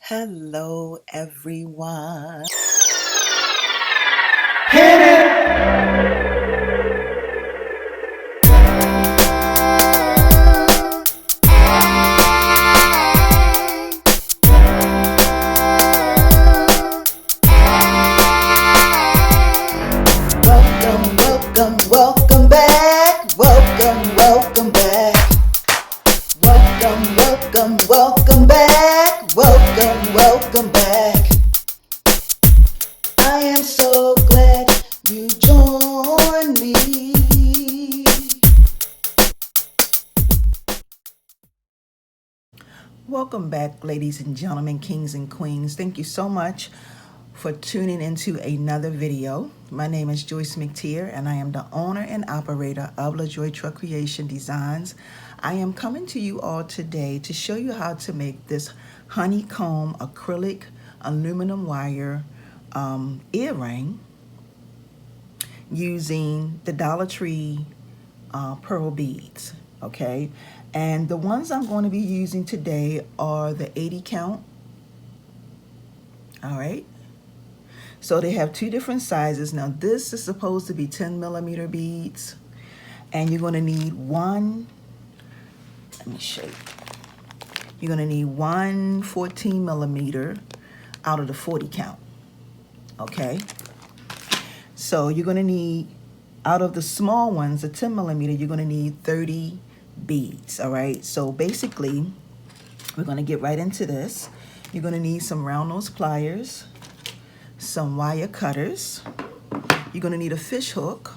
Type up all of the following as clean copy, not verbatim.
Hello, everyone. Welcome back. Welcome back. Welcome back. Welcome back. I am so glad you joined me. Welcome back, ladies and gentlemen, kings and queens. Thank you so much for tuning into another video. My name is Joyce McTeer, and I am the owner and operator of Lajoytra Creation Designs. I am coming to you all today to show you how to make this honeycomb acrylic aluminum wire earring using the Dollar Tree pearl beads, okay? And the ones I'm going to be using today are the 80 count, all right? So they have two different sizes. Now this is supposed to be 10 millimeter beads, and you're going to need one, let me show you. You're going to need one 14 millimeter out of the 40 count, okay? So you're going to need, out of the small ones, the 10 millimeter, you're going to need 30 beads, all right? So basically, we're going to get right into this. You're going to need some round nose pliers, some wire cutters. You're going to need a fish hook,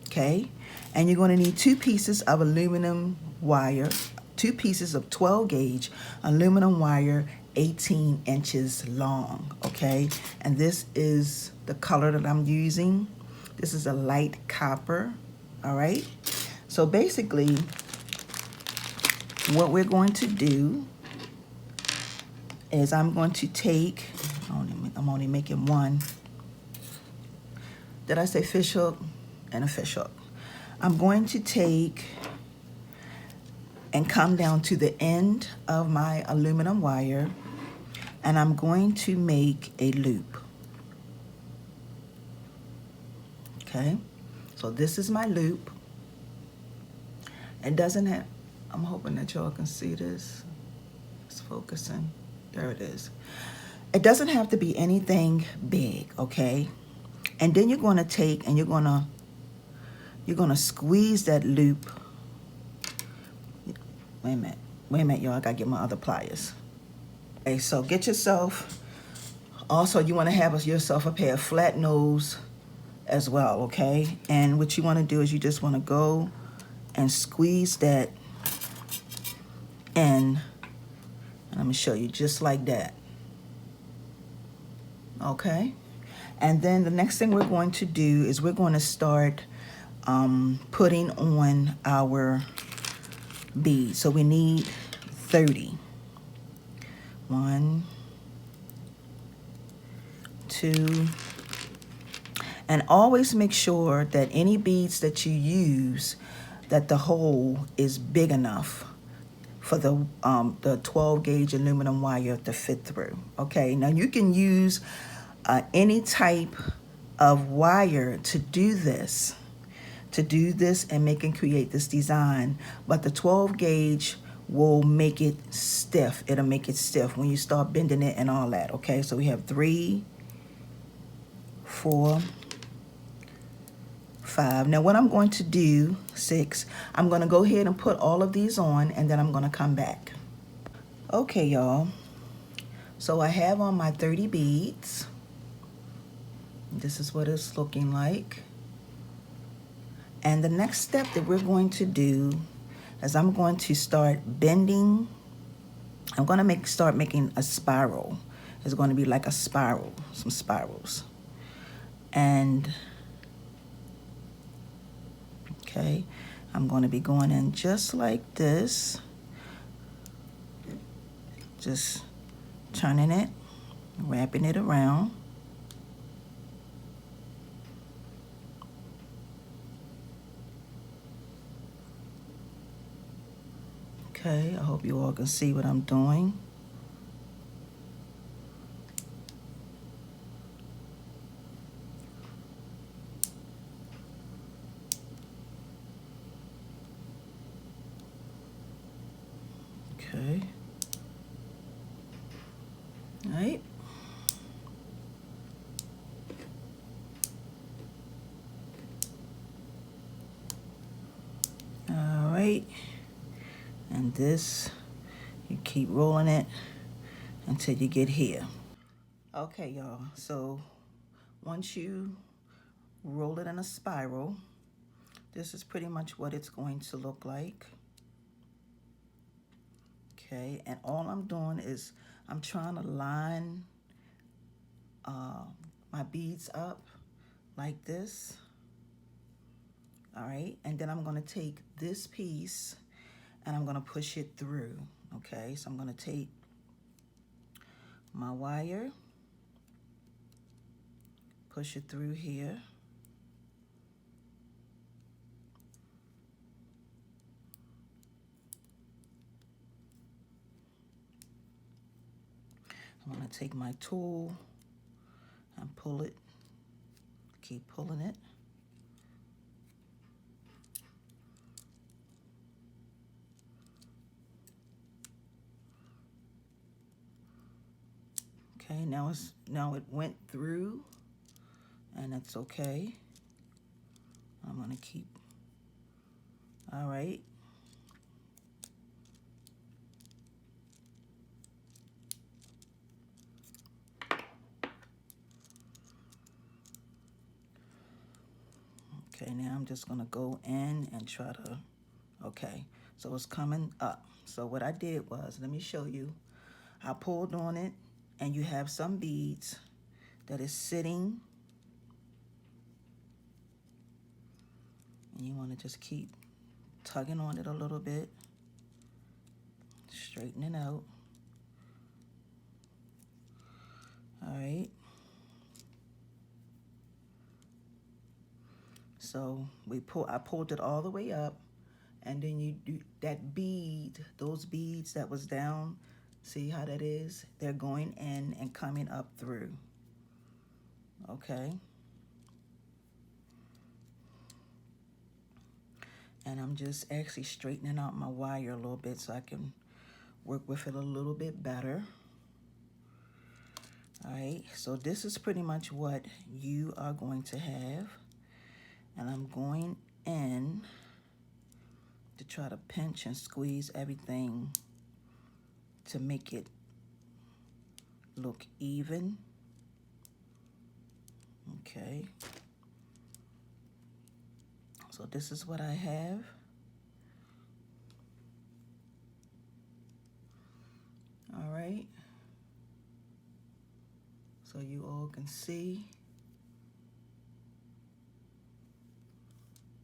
okay? And you're going to need 2 pieces of aluminum wire, 2 pieces of 12 gauge aluminum wire, 18 inches long, okay? And this is the color that I'm using. This is a light copper, all right? So basically, what we're going to do is I'm going to take, I'm only making one. Did I say fish hook? And a fish hook. I'm going to take and come down to the end of my aluminum wire, and I'm going to make a loop. Okay, so this is my loop. It doesn't have, I'm hoping that y'all can see this. It's focusing. There it is. It doesn't have to be anything big, okay? And then you're going to take and you're going to squeeze that loop. Wait a minute, y'all. I got to get my other pliers. Okay, so get yourself, also you want to have yourself a pair of flat nose as well, okay? And what you want to do is you just want to go and squeeze that in. And I'm going to show you just like that. Okay? And then the next thing we're going to do is we're going to start putting on our beads. So we need 30. 1, 2, and always make sure that any beads that you use, that the hole is big enough for the 12 gauge aluminum wire to fit through. Okay, now you can use any type of wire to do this and make and create this design, but the 12 gauge will make it stiff. It'll make it stiff when you start bending it and all that. Okay, so we have 3, 4, 5. Now what I'm going to do, 6, I'm going to go ahead and put all of these on, and then I'm going to come back. Okay, y'all. So I have on my 30 beads. This is what it's looking like. And the next step that we're going to do is I'm going to start bending. I'm going to start making a spiral. It's going to be like a spiral, some spirals. And okay, I'm going to be going in just like this, just turning it, wrapping it around. Okay, I hope you all can see what I'm doing. And this, you keep rolling it until you get here. Okay, y'all, so once you roll it in a spiral, this is pretty much what it's going to look like. Okay, and all I'm doing is I'm trying to line my beads up like this. All right, and then I'm going to take this piece and I'm going to push it through. Okay, so I'm going to take my wire, push it through here. I'm going to take my tool and pull it, keep pulling it. Okay, now it went through, and that's okay. I'm gonna keep. All right. Okay, now I'm just gonna go in and try to. Okay, so it's coming up. So what I did was, let me show you. I pulled on it, and you have some beads that is sitting, and you want to just keep tugging on it a little bit, straighten it out. All right. So I pulled it all the way up, and then you do that bead, those beads that was down. See how that is? They're going in and coming up through. Okay. And I'm just actually straightening out my wire a little bit so I can work with it a little bit better. All right, so this is pretty much what you are going to have. And I'm going in to try to pinch and squeeze everything to make it look even. Okay. So this is what I have. All right. So you all can see.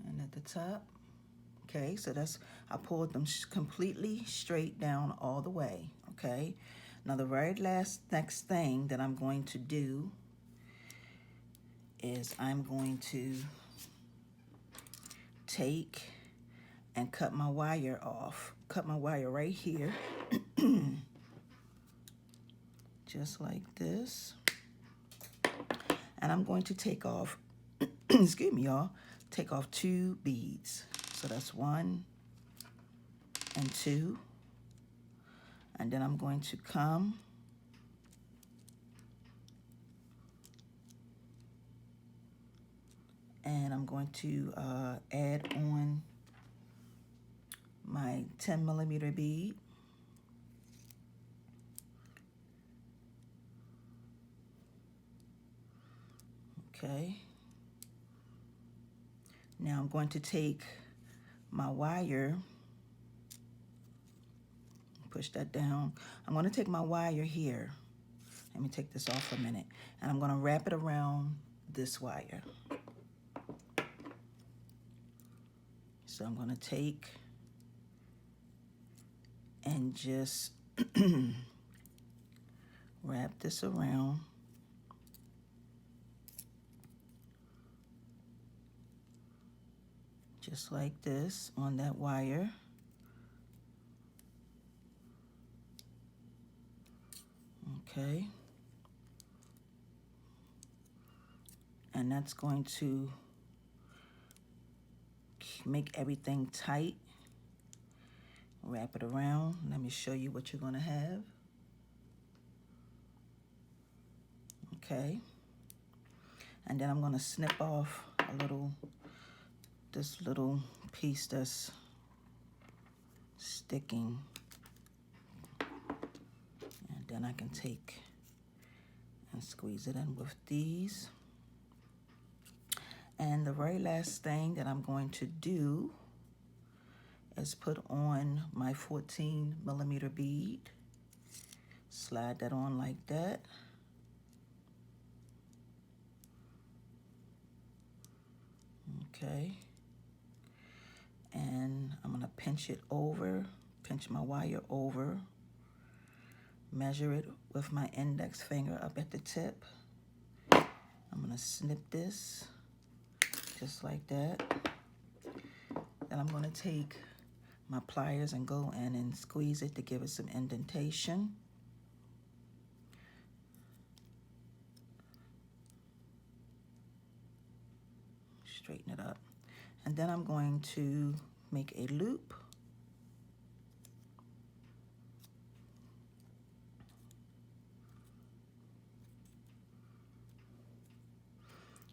And at the top. Okay, so that's, I pulled them completely straight down all the way. Okay. Now the very next thing that I'm going to do is I'm going to take and cut my wire off. Cut my wire right here. Just like this. And I'm going to take off, excuse me, y'all, take off 2 beads. So that's 1 and 2. And then I'm going to come and I'm going to add on my 10mm bead. Okay. Now I'm going to take my wire, push that down. I'm going to take my wire here. Let me take this off for a minute. And I'm going to wrap it around this wire. So I'm going to take and just wrap this around. Just like this on that wire. Okay. And that's going to make everything tight. Wrap it around. Let me show you what you're going to have. Okay. And then I'm going to snip off this little piece that's sticking. And then I can take and squeeze it in with these. And the very last thing that I'm going to do is put on my 14mm bead. Slide that on like that. Okay. And I'm gonna pinch it over, pinch my wire over, measure it with my index finger up at the tip. I'm gonna snip this just like that. Then I'm gonna take my pliers and go in and squeeze it to give it some indentation. Straighten it up. And then I'm going to make a loop.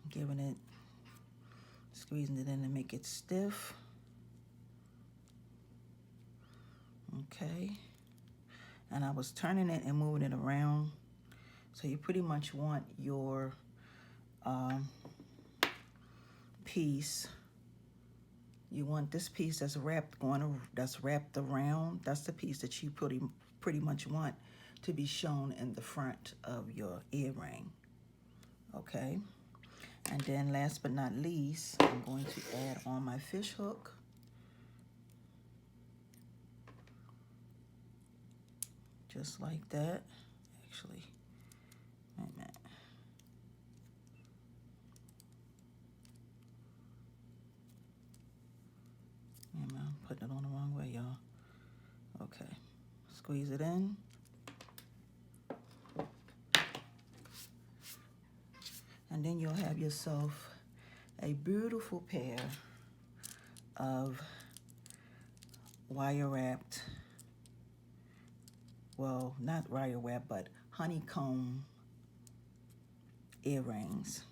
Giving it, squeezing it in to make it stiff. Okay. And I was turning it and moving it around. So you pretty much want your piece. You want this piece that's wrapped around. That's the piece that you pretty much want to be shown in the front of your earring. Okay. And then last but not least, I'm going to add on my fish hook. Just like that. Actually, wait a minute. I'm putting it on the wrong way, y'all. Okay. Squeeze it in. And then you'll have yourself a beautiful pair of wire wrapped, well, not wire wrapped, but honeycomb earrings.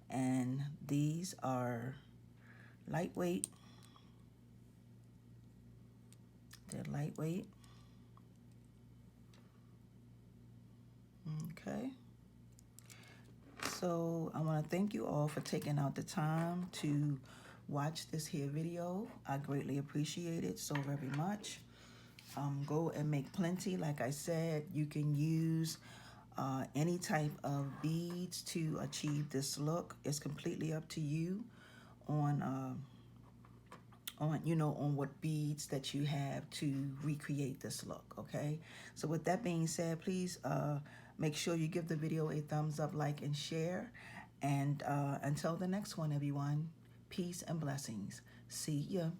And these are lightweight. They're lightweight. Okay. So I want to thank you all for taking out the time to watch this here video. I greatly appreciate it so very much. Go and make plenty. Like I said, you can use any type of beads to achieve this look. It's completely up to you on what beads that you have to recreate this look. Okay, so with that being said, please make sure you give the video a thumbs up, like, and share. And until the next one, everyone, peace and blessings. See ya.